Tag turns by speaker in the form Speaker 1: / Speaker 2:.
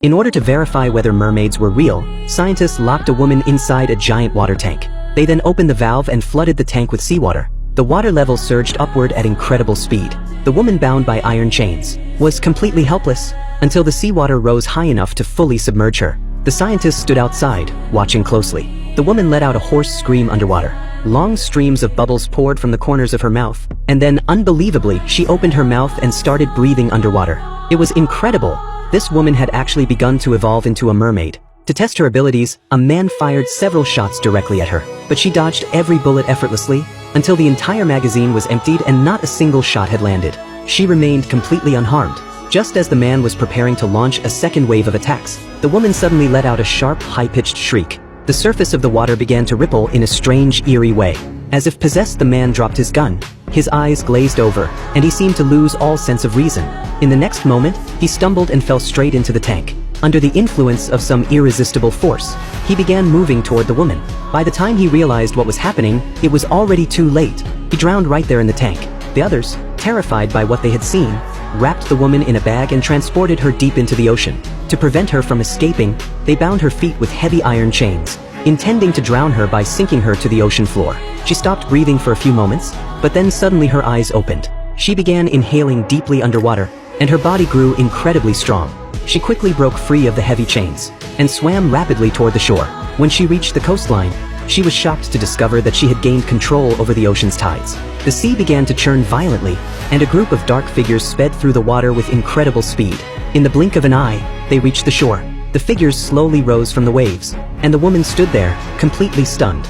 Speaker 1: In order to verify whether mermaids were real, scientists locked a woman inside a giant water tank. They then opened the valve and flooded the tank with seawater. The water level surged upward at incredible speed. The woman, bound by iron chains, was completely helpless until the seawater rose high enough to fully submerge her. The scientists stood outside, watching closely. The woman let out a hoarse scream underwater. Long streams of bubbles poured from the corners of her mouth, and then, unbelievably, she opened her mouth and started breathing underwater. It was incredible. This woman had actually begun to evolve into a mermaid. To test her abilities, a man fired several shots directly at her, but she dodged every bullet effortlessly until the entire magazine was emptied and not a single shot had landed. She remained completely unharmed. Just as the man was preparing to launch a second wave of attacks, the woman suddenly let out a sharp, high-pitched shriek. The surface of the water began to ripple in a strange, eerie way. As if possessed, the man dropped his gun. His eyes glazed over, and he seemed to lose all sense of reason. In the next moment, he stumbled and fell straight into the tank. Under the influence of some irresistible force, he began moving toward the woman. By the time he realized what was happening, it was already too late. He drowned right there in the tank. The others, terrified by what they had seen, wrapped the woman in a bag and transported her deep into the ocean. To prevent her from escaping, they bound her feet with heavy iron chains, intending to drown her by sinking her to the ocean floor. She stopped breathing for a few moments, but then suddenly her eyes opened. She began inhaling deeply underwater, and her body grew incredibly strong. She quickly broke free of the heavy chains and swam rapidly toward the shore. When she reached the coastline, she was shocked to discover that she had gained control over the ocean's tides. The sea began to churn violently, and a group of dark figures sped through the water with incredible speed. In the blink of an eye, they reached the shore. The figures slowly rose from the waves, and the woman stood there, completely stunned.